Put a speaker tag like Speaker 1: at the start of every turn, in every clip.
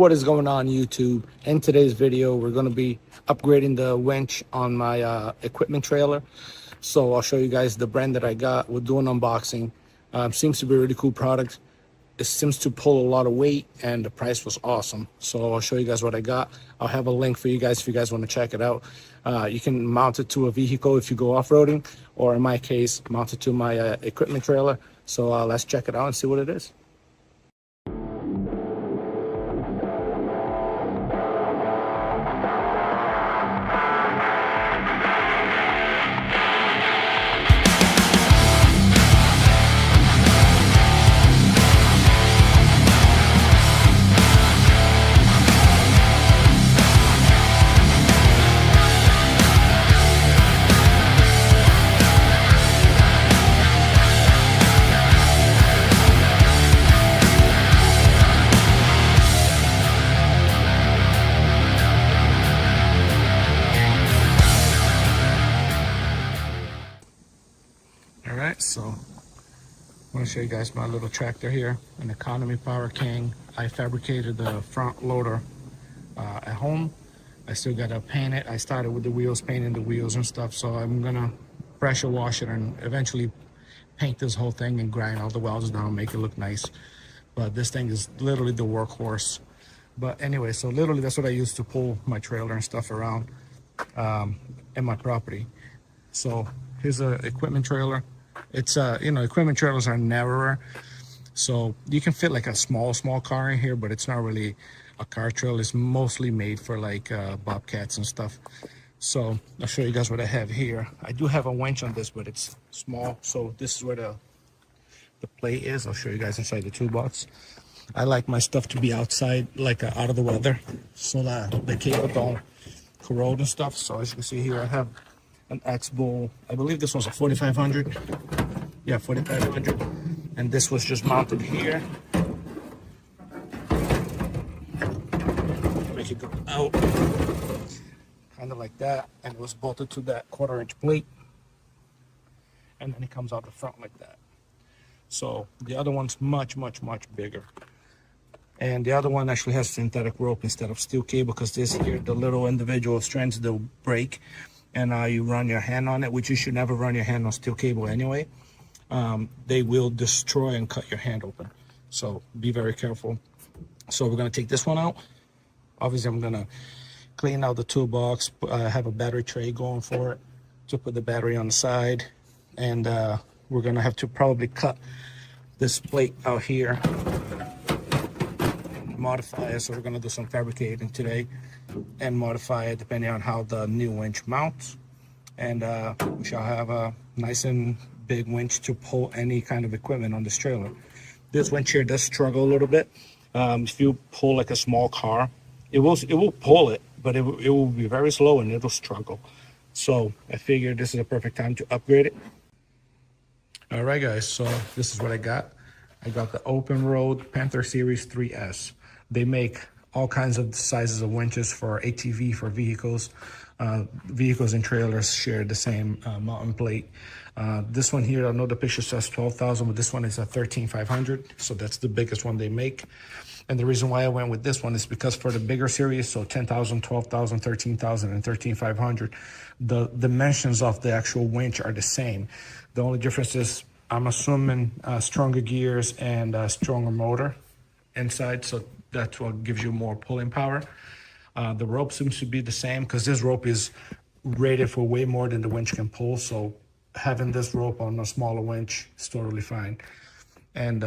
Speaker 1: What is going on YouTube? In today's video, we're going to be upgrading the winch on my equipment trailer. So I'll show you guys the brand that I got. We'll do an unboxing. Seems to be a really cool product. It seems to pull a lot of weight and the price was awesome. So I'll show you guys what I got. I'll have a link for you guys if you guys want to check it out. You can mount it to a vehicle if you go off-roading, or in my case, mount it to my equipment trailer. So let's check it out and see what it is. So I want to show you guys my little tractor here, an Economy Power King. I fabricated the front loader at home. I still got to paint it. I started with the wheels, painting the wheels and stuff, so I'm gonna pressure wash it and eventually paint this whole thing and grind all the welds down, make it look nice. But this thing is literally the workhorse. But anyway, so literally that's what I use to pull my trailer and stuff around in my property. So here's a equipment trailer. It's you know, equipment trailers are narrower, so you can fit like a small car in here, but it's not really a car trailer. It's mostly made for like bobcats and stuff. So I'll show you guys what I have here. I do have a winch on this, but it's small, so this is where the plate is. I'll show you guys inside the toolbox. I like my stuff to be outside, like out of the weather, so that the cable don't corrode and stuff. So as you can see here, I have an X-Bull. I believe this was a 4500. Yeah, 4500. And this was just mounted here. Make it go out, kind of like that, and it was bolted to that 1/4-inch plate. And then it comes out the front like that. So the other one's much bigger. And the other one actually has synthetic rope instead of steel cable, because this here, the little individual strands, they'll break. And you run your hand on it, which you should never run your hand on steel cable anyway. They will destroy and cut your hand open. So be very careful. So we're gonna take this one out. Obviously, I'm gonna clean out the toolbox. Have a battery tray going for it to put the battery on the side. And we're gonna have to probably cut this plate out here, modify it. So we're gonna do some fabricating today and modify it depending on how the new winch mounts. And we shall have a nice and big winch to pull any kind of equipment on this trailer. This winch here does struggle a little bit. If you pull like a small car, it will pull it, but it will be very slow and it'll struggle. So I figured this is a perfect time to upgrade it. All right, guys, so this is what I got. I got the OPENROAD Panther Series 3S. They make all kinds of sizes of winches for ATV, for vehicles. Vehicles and trailers share the same mounting plate. This one here, I know the picture says 12,000, but this one is a 13,500. So that's the biggest one they make. And the reason why I went with this one is because for the bigger series, so 10,000, 12,000, 13,000, and 13,500, the dimensions of the actual winch are the same. The only difference is, I'm assuming, stronger gears and a stronger motor inside. So that's what gives you more pulling power. The rope seems to be the same, because this rope is rated for way more than the winch can pull. So having this rope on a smaller winch is totally fine. And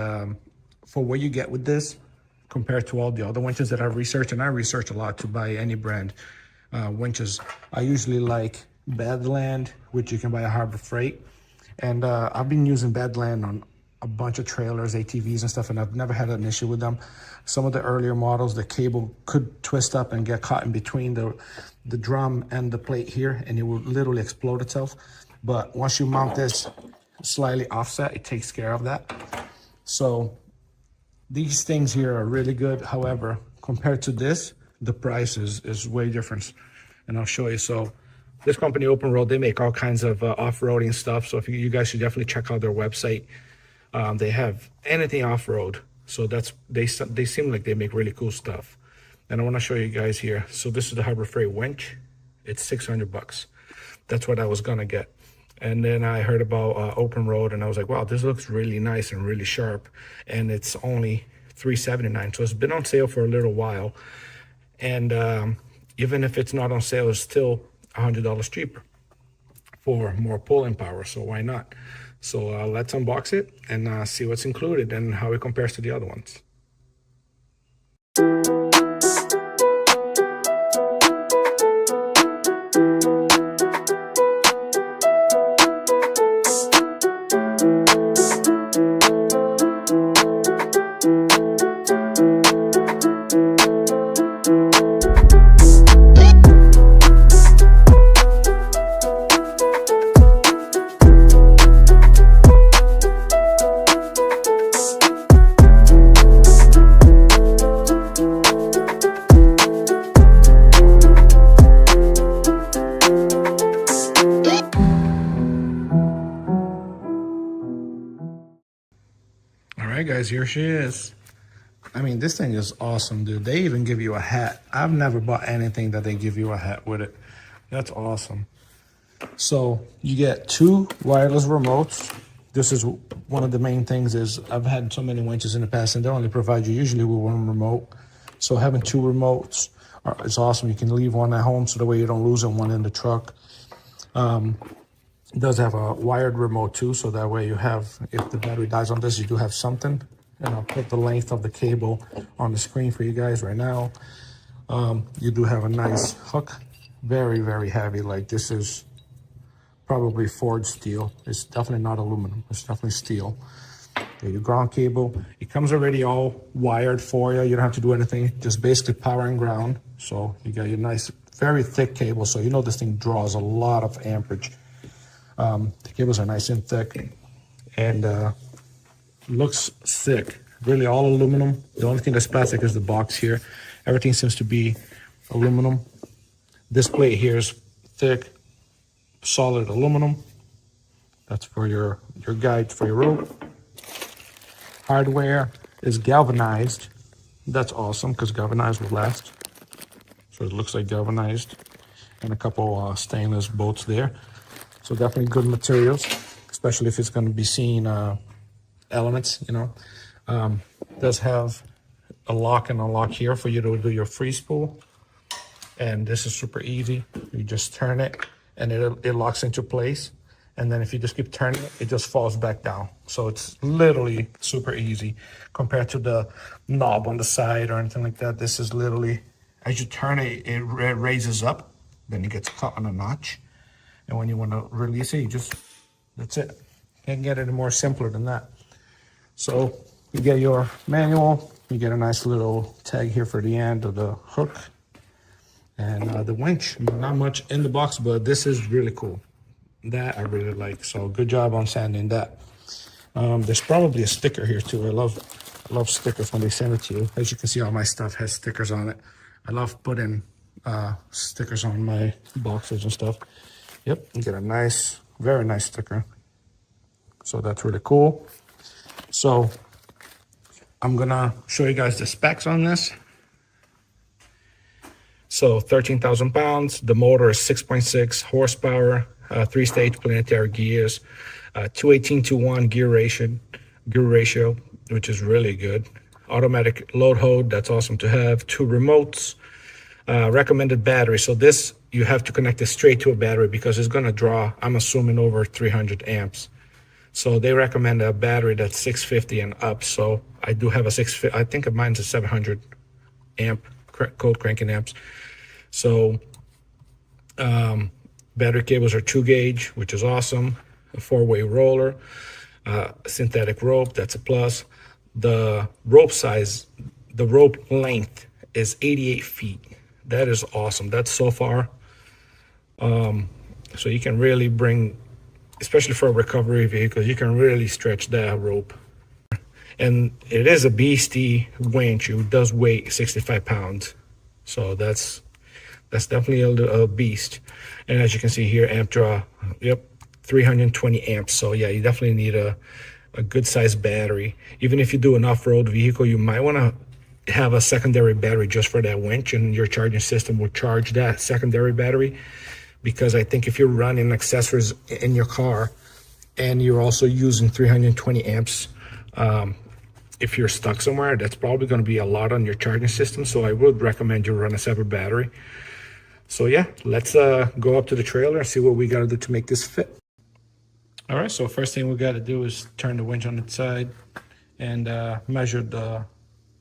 Speaker 1: for what you get with this, compared to all the other winches that I've researched, and I research a lot to buy any brand winches, I usually like Badland, which you can buy at Harbor Freight. And I've been using Badland on a bunch of trailers, ATVs and stuff, and I've never had an issue with them. Some of the earlier models, the cable could twist up and get caught in between the drum and the plate here, and it will literally explode itself. But once you mount this slightly offset, it takes care of that. So these things here are really good. However, compared to this, the price is way different, and I'll show you. So this company, OPENROAD, they make all kinds of off-roading stuff. So if you guys should definitely check out their website. They have anything off-road. So they seem like they make really cool stuff. And I want to show you guys here. So this is the Harbor Freight winch. It's 600 bucks. That's what I was gonna get. And then I heard about OPENROAD, and I was like, wow, this looks really nice and really sharp. And it's only $379. So it's been on sale for a little while. And even if it's not on sale, it's still $100 cheaper for more pulling power. So why not? So let's unbox it and see what's included and how it compares to the other ones. All right, guys, here she is. I mean, this thing is awesome, dude. They even give you a hat. I've never bought anything that they give you a hat with it. That's awesome. So you get 2 wireless remotes. This is one of the main things is I've had so many winches in the past and they only provide you usually with 1 remote. So having 2 remotes is awesome. You can leave one at home so the way you don't lose it, one in the truck. It does have a wired remote too, so that way you have, if the battery dies on this, you do have something. And I'll put the length of the cable on the screen for you guys right now. You do have a nice hook, very, very heavy. Like this is probably forged steel. It's definitely not aluminum, it's definitely steel. Okay, your ground cable, it comes already all wired for you. You don't have to do anything, just basically power and ground. So you got your nice, very thick cable. So you know this thing draws a lot of amperage. The cables are nice and thick and looks sick. Really all aluminum. The only thing that's plastic is the box here. Everything seems to be aluminum. This plate here is thick, solid aluminum. That's for your guide for your rope. Hardware is galvanized. That's awesome because galvanized will last. So it looks like galvanized, and a couple stainless bolts there. So definitely good materials, especially if it's going to be seeing elements, you know. Does have a lock and unlock here for you to do your free spool. And this is super easy. You just turn it and it locks into place. And then if you just keep turning it, it just falls back down. So it's literally super easy compared to the knob on the side or anything like that. This is literally, as you turn it, it raises up, then it gets caught on a notch. And when you want to release it, you just, that's it. Can't get any more simpler than that. So you get your manual, you get a nice little tag here for the end of the hook. And the winch, not much in the box, but this is really cool. That I really like, so good job on sanding that. There's probably a sticker here too. I love stickers when they send it to you. As you can see, all my stuff has stickers on it. I love putting stickers on my boxes and stuff. Yep, you get a nice, very nice sticker. So that's really cool. So I'm gonna show you guys the specs on this. So 13,000 pounds. The motor is 6.6 horsepower, 3-stage planetary gears, 218:1 gear ratio, which is really good. Automatic load hold, that's awesome to have. 2 remotes. Recommended battery. So this, you have to connect it straight to a battery because it's gonna draw, I'm assuming, over 300 amps. So they recommend a battery that's 650 and up. So I do have a 650, I think mine's a 700 amp cold cranking amps. So battery cables are 2 gauge, which is awesome. A 4-way roller, synthetic rope, that's a plus. The rope size, the rope length is 88 feet. That is awesome. That's so far. So you can really bring, especially for a recovery vehicle, you can really stretch that rope. And it is a beastie winch. It does weigh 65 pounds. So that's definitely a beast. And as you can see here, amp draw, yep, 320 amps. So yeah, you definitely need a good sized battery. Even if you do an off-road vehicle, you might want to have a secondary battery just for that winch, and your charging system will charge that secondary battery. Because I think if you're running accessories in your car and you're also using 320 amps, if you're stuck somewhere, that's probably going to be a lot on your charging system. So I would recommend you run a separate battery. So yeah, let's go up to the trailer and see what we got to do to make this fit. All right, so first thing we got to do is turn the winch on its side and measure the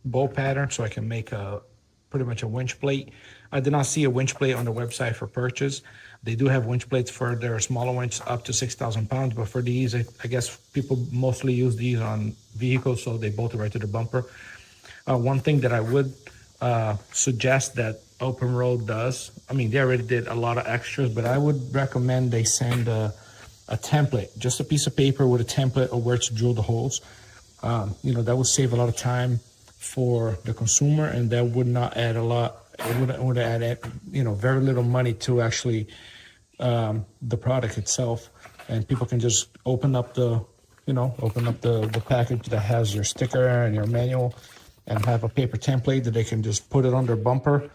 Speaker 1: bolt pattern so I can make pretty much a winch plate. I did not see a winch plate on the website for purchase. They do have winch plates for their smaller winch up to 6,000 pounds, but for these, I guess people mostly use these on vehicles, so they bolt it right to the bumper. One thing that I would suggest that OPENROAD does, I mean, they already did a lot of extras, but I would recommend they send a template, just a piece of paper with a template of where to drill the holes. You know, that would save a lot of time for the consumer, and that would not add a lot. It would add, you know, very little money to actually the product itself, and people can just open up the package that has your sticker and your manual, and have a paper template that they can just put it on their bumper.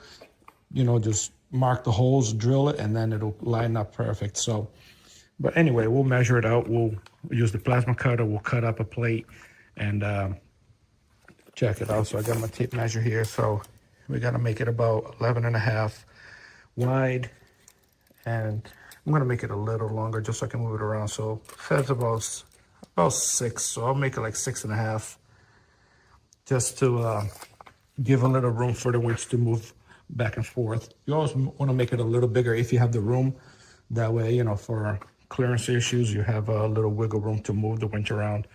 Speaker 1: You know, just mark the holes, drill it, and then it'll line up perfect. So, but anyway, we'll measure it out. We'll use the plasma cutter. We'll cut up a plate and check it out. So I got my tape measure here. So we got to make it about 11.5 wide, and I'm gonna make it a little longer just so I can move it around. So it says about 6, so I'll make it like 6.5, just to give a little room for the winch to move back and forth. You always want to make it a little bigger if you have the room. That way, you know, for clearance issues, you have a little wiggle room to move the winch around.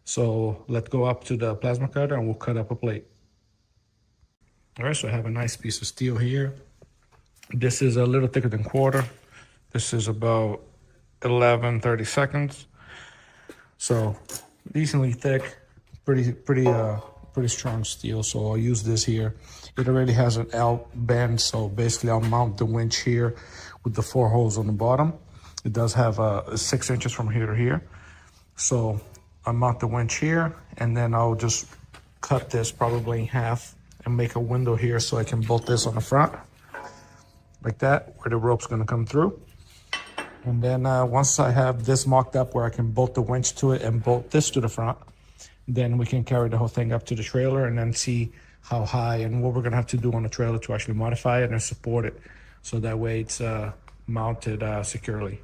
Speaker 1: So let's go up to the plasma cutter and we'll cut up a plate. All right, so I have a nice piece of steel here. This is a little thicker than quarter. This is about 11/32. So decently thick, pretty strong steel. So I'll use this here. It already has an L bend, so basically I'll mount the winch here with the 4 holes on the bottom. It does have 6 inches from here to here. So I'll mount the winch here, and then I'll just cut this probably in half and make a window here so I can bolt this on the front, like that, where the rope's gonna come through. And then once I have this mocked up where I can bolt the winch to it and bolt this to the front, then we can carry the whole thing up to the trailer and then see how high and what we're gonna have to do on the trailer to actually modify it and support it, so that way it's mounted securely.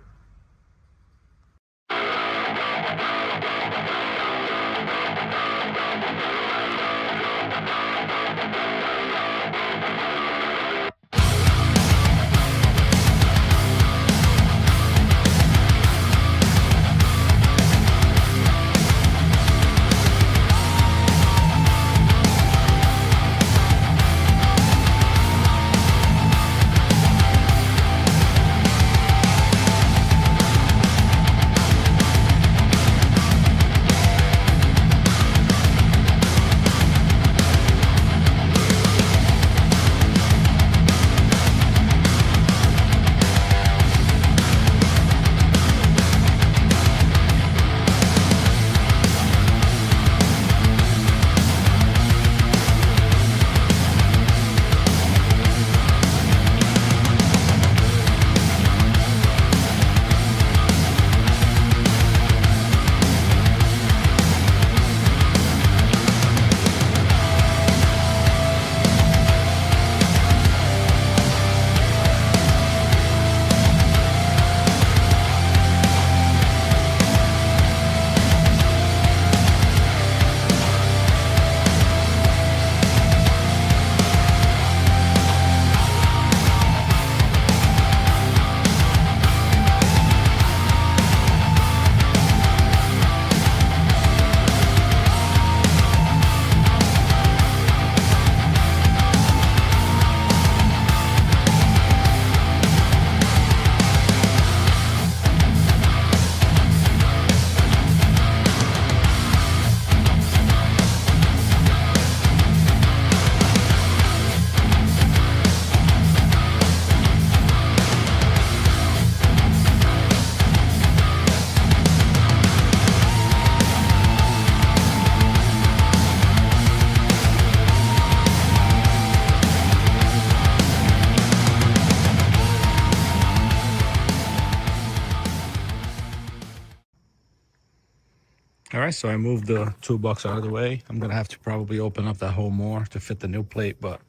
Speaker 1: All right, so I moved the toolbox out of the way. I'm gonna have to probably open up that hole more to fit the new plate, but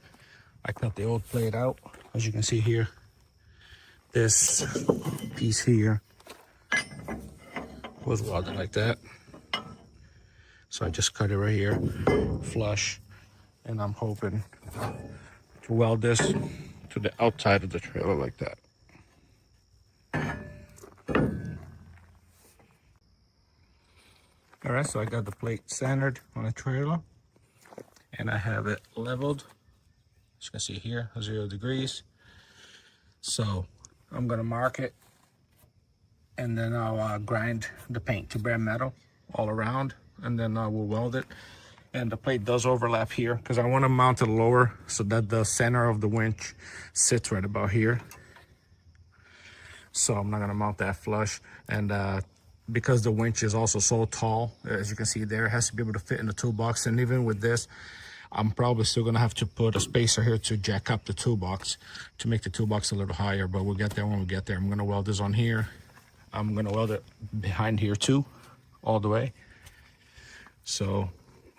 Speaker 1: I cut the old plate out. As you can see here, this piece here was welded like that. So I just cut it right here, flush, and I'm hoping to weld this to the outside of the trailer like that. All right, so I got the plate centered on the trailer and I have it leveled. As you can see here, 0 degrees. So I'm gonna mark it and then I'll grind the paint to bare metal all around, and then I will weld it. And the plate does overlap here because I want to mount it lower so that the center of the winch sits right about here. So I'm not gonna mount that flush, and because the winch is also so tall, as you can see there, it has to be able to fit in the toolbox. And even with this, I'm probably still gonna have to put a spacer here to jack up the toolbox to make the toolbox a little higher, but we'll get there when we get there. I'm gonna weld this on here. I'm gonna weld it behind here too, all the way. So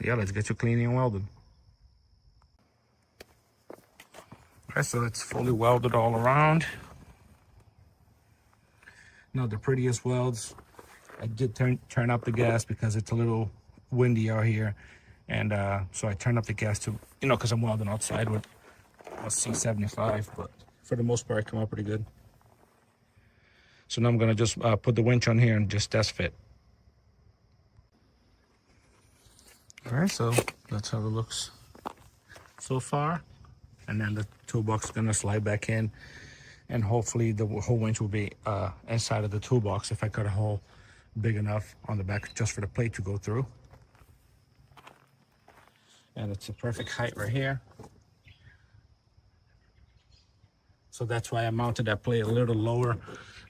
Speaker 1: yeah, let's get you cleaning and welded. All right, so it's fully welded all around. Not the prettiest welds. I did turn up the gas because it's a little windy out here, and so I turned up the gas to, you know, because I'm welding outside with a C75, but for the most part I come out pretty good. So now I'm gonna just put the winch on here and just test fit. All right, so that's how it looks so far, and then the toolbox is gonna slide back in, and hopefully the whole winch will be inside of the toolbox if I cut a hole big enough on the back just for the plate to go through. And it's a perfect height right here. So that's why I mounted that plate a little lower.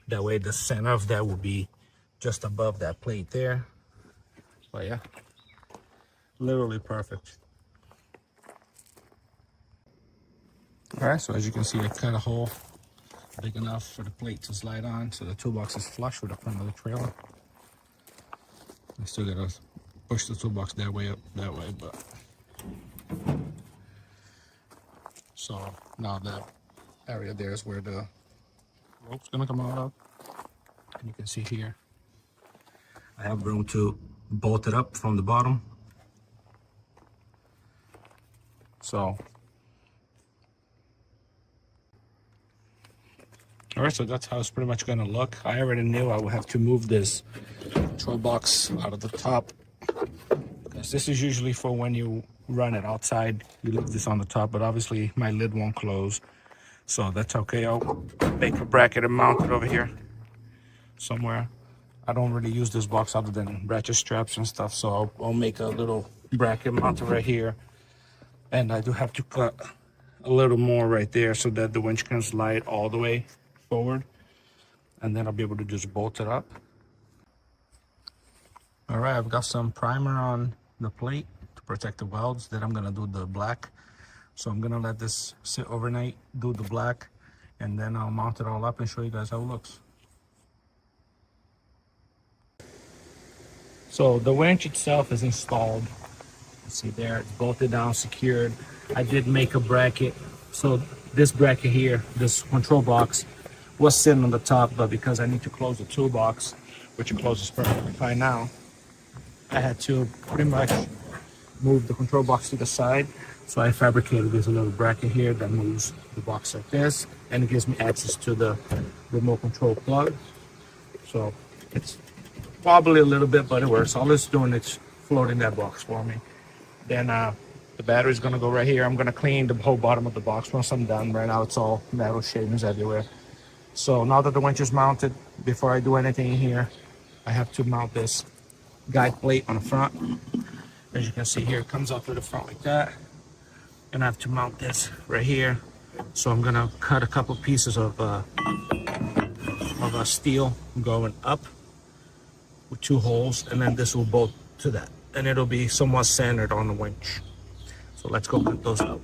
Speaker 1: That way the center of that will be just above that plate there. But yeah, literally perfect. All right, so as you can see, I cut a hole big enough for the plate to slide on, so the toolbox is flush with the front of the trailer. I still gotta push the toolbox that way up, that way, but so now that area there is where the rope's gonna come out of, and you can see here I have room to bolt it up from the bottom. So all right, so that's how it's pretty much gonna look. I already knew I would have to move this control box out of the top, because this is usually for when you run it outside. You leave this on the top, but obviously my lid won't close, so that's okay. I'll make a bracket and mount it over here somewhere. I don't really use this box other than ratchet straps and stuff, so I'll make a little bracket mounted right here. And I do have to cut a little more right there so that the winch can slide all the way forward, and then I'll be able to just bolt it up. All right, I've got some primer on the plate to protect the welds. Then I'm gonna do the black. So I'm gonna let this sit overnight, do the black, and then I'll mount it all up and show you guys how it looks. So the winch itself is installed. See there, it's bolted down, secured. I did make a bracket. So this bracket here, this control box, was sitting on the top, but because I need to close the toolbox, which it closes perfectly fine now, I had to pretty much move the control box to the side. So I fabricated this little bracket here that moves the box like this, and it gives me access to the remote control plug. So it's wobbly a little bit, but it works. All it's doing is floating that box for me. Then the battery's gonna go right here. I'm gonna clean the whole bottom of the box once I'm done. Right now it's all metal shavings everywhere. So now that the winch is mounted, before I do anything in here, I have to mount this guide plate on the front. As you can see here, it comes out through the front like that. And I have to mount this right here. So I'm gonna cut a couple pieces of steel going up with 2 holes, and then this will bolt to that, and it'll be somewhat centered on the winch. So let's go cut those out.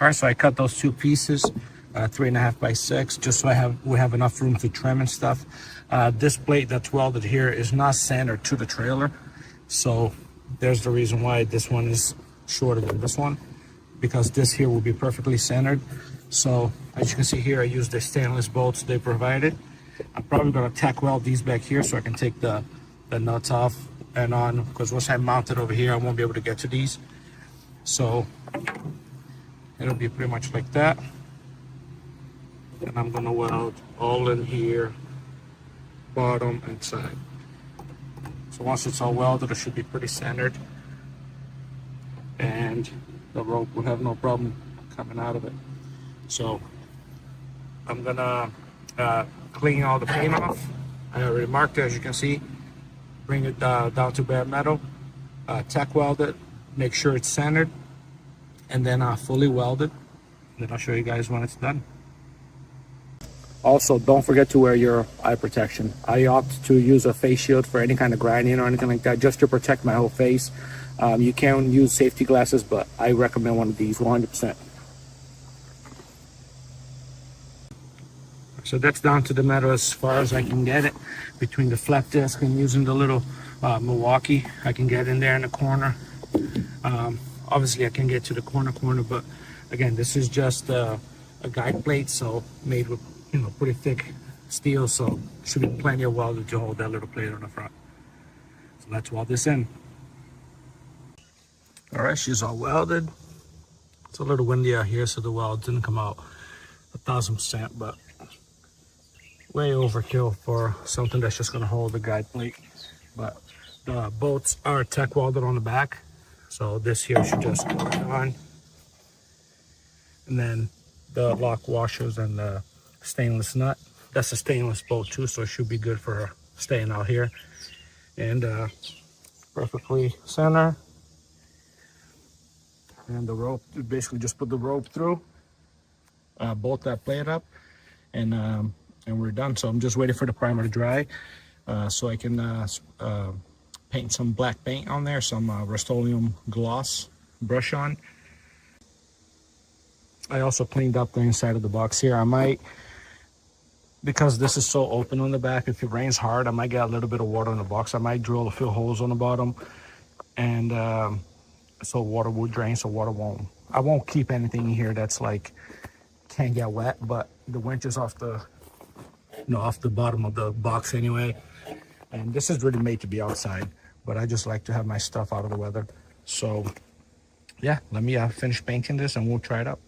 Speaker 1: All right, so I cut those two pieces, 3.5 by 6, just so we have enough room to trim and stuff. This plate that's welded here is not centered to the trailer, so there's the reason why this one is shorter than this one, because this here will be perfectly centered. So as you can see here, I used the stainless bolts they provided. I'm probably going to tack weld these back here so I can take the nuts off and on, because once I mount it over here, I won't be able to get to these. So it'll be pretty much like that. And I'm going to weld all in here, bottom and side. So once it's all welded, it should be pretty centered, and the rope will have no problem coming out of it. So I'm gonna clean all the paint off. I already marked it, as you can see. Bring it down to bare metal, tack weld it, make sure it's centered, and then fully weld it. And then I'll show you guys when it's done. Also, don't forget to wear your eye protection. I opt to use a face shield for any kind of grinding or anything like that, just to protect my whole face. You can use safety glasses, but I recommend one of these 100%. So that's down to the metal as far as I can get it. Between the flap disc and using the little Milwaukee, I can get in there in the corner. Obviously I can get to the corner, but again, this is just a guide plate, so made with, you know, pretty thick steel, so should be plenty of welding to hold that little plate on the front. So let's weld this in. All right, she's all welded. It's a little windy out here, so the weld didn't come out 1000%, but way overkill for something that's just gonna hold the guide plate. But the bolts are tack welded on the back, so this here should just go on. And then the lock washers and the stainless nut, that's a stainless bolt too, so it should be good for staying out here. And perfectly center. And the rope, basically just put the rope through, bolt that plate up, and we're done. So I'm just waiting for the primer to dry, so I can paint some black paint on there, some Rust-Oleum gloss brush on. I also cleaned up the inside of the box here. I might, because this is so open on the back, if it rains hard, I might get a little bit of water in the box. I might drill a few holes on the bottom, and so water will drain, so water won't. I won't keep anything in here that's like can't get wet, but the winch is off the, you know, off the bottom of the box anyway. And this is really made to be outside, but I just like to have my stuff out of the weather. So yeah, let me finish painting this and we'll try it out.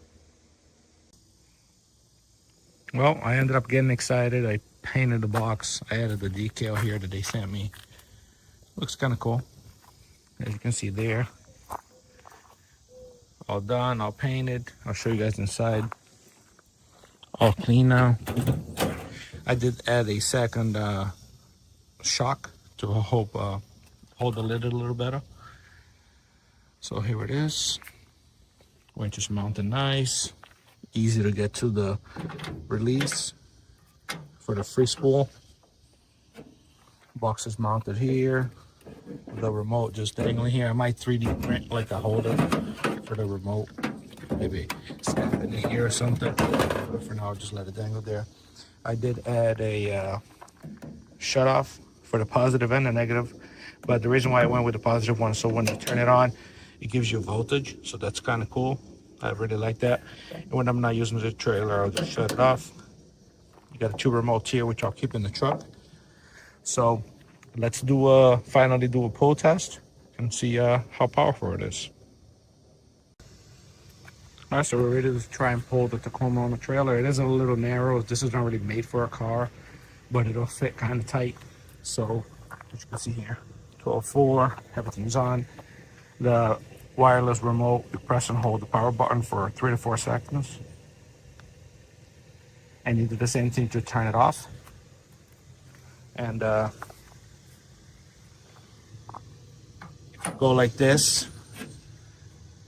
Speaker 1: Well, I ended up getting excited. I painted the box. I added the decal here that they sent me. Looks kind of cool, as you can see there. All done, all painted. I'll show you guys inside. All clean now. I did add a second shock to hold the lid a little better. So here it is. Winch is mounted nice. Easy to get to the release for the free spool. Box is mounted here. The remote just dangling here. I might 3D print like a holder for the remote. Maybe snap it in here or something. But for now, I'll just let it dangle there. I did add a shut off for the positive and the negative. But the reason why I went with the positive one, so when you turn it on, it gives you voltage. So that's kind of cool. I really like that. And when I'm not using the trailer, I'll just shut it off. You got 2 remotes here, which I'll keep in the truck. So let's finally do a pull test and see how powerful it is. All right, so we're ready to try and pull the Tacoma on the trailer. It is a little narrow. This is not really made for a car, but it'll fit kind of tight. So as you can see here, 12.4, everything's on. The wireless remote, you press and hold the power button for 3 to 4 seconds. And you do the same thing to turn it off. And go like this,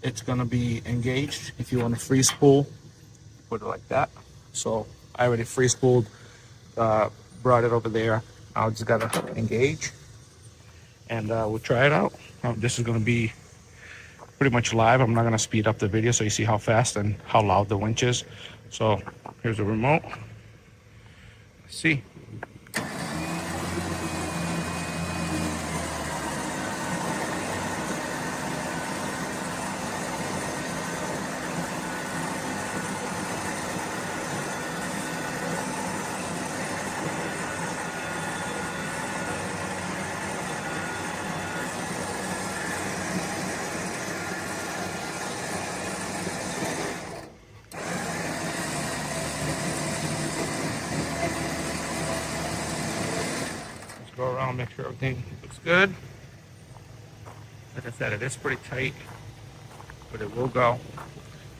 Speaker 1: it's gonna be engaged. If you want to free spool, put it like that. So I already free spooled, brought it over there. I just gotta engage, and we'll try it out. This is gonna be pretty much live. I'm not gonna speed up the video so you see how fast and how loud the winch is. So here's the remote. Let's see. Go around, make sure everything looks good. Like I said, it is pretty tight, but it will go. All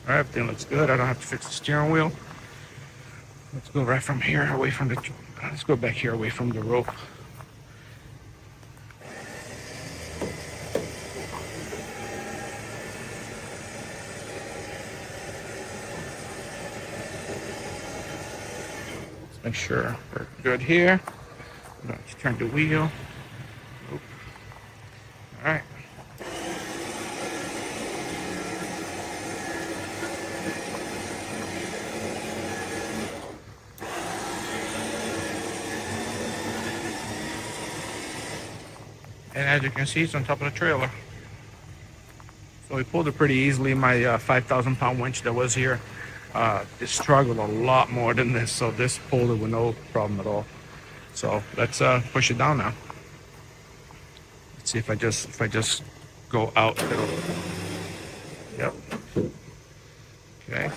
Speaker 1: right, everything looks good. I don't have to fix the steering wheel. Let's go right from here, away from the. Let's go back here, away from the rope. Let's make sure we're good here. Let's turn the wheel. Oop. All right. And as you can see, it's on top of the trailer. So we pulled it pretty easily. My 5,000 pound winch that was here, it struggled a lot more than this. So this pulled it with no problem at all. So let's push it down now. Let's see if I just go out. Yep. Okay.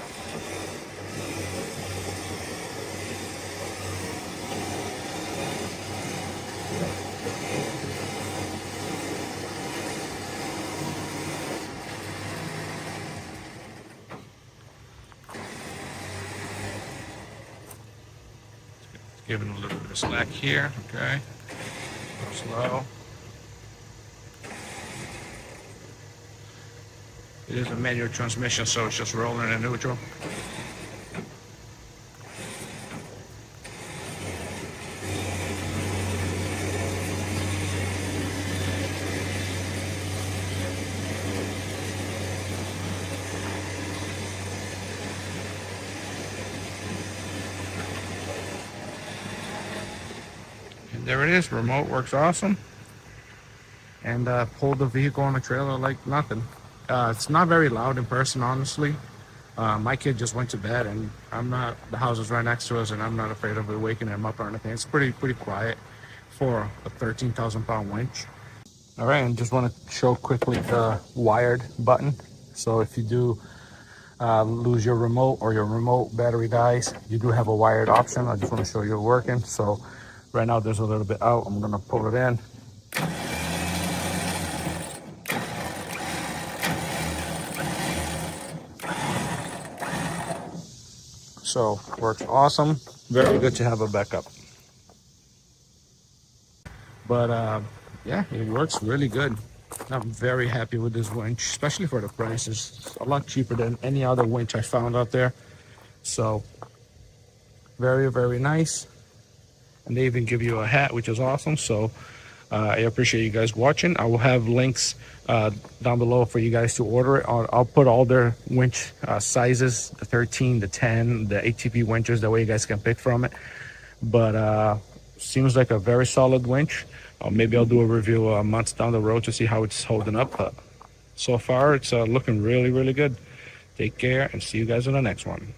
Speaker 1: Give it a little bit of slack here, okay? Go slow. It is a manual transmission, so it's just rolling in neutral. There it is. Remote works awesome. And pull the vehicle on the trailer like nothing. It's not very loud in person, honestly. My kid just went to bed, and the house is right next to us, and I'm not afraid of it waking him up or anything. It's pretty quiet for a 13,000 pound winch. All right, and just want to show quickly the wired button. So if you do lose your remote or your remote battery dies, you do have a wired option. I just want to show you it working. So right now there's a little bit out. I'm gonna pull it in. So works awesome. Very good to have a backup. But yeah, it works really good. I'm very happy with this winch, especially for the price. It's a lot cheaper than any other winch I found out there. So very nice. And they even give you a hat, which is awesome. So I appreciate you guys watching. I will have links down below for you guys to order it. I'll put all their winch sizes, the 13, the 10, the ATP winches, that way you guys can pick from it. But seems like a very solid winch. Maybe I'll do a review months down the road to see how it's holding up. But so far, it's looking really good. Take care and see you guys in the next one.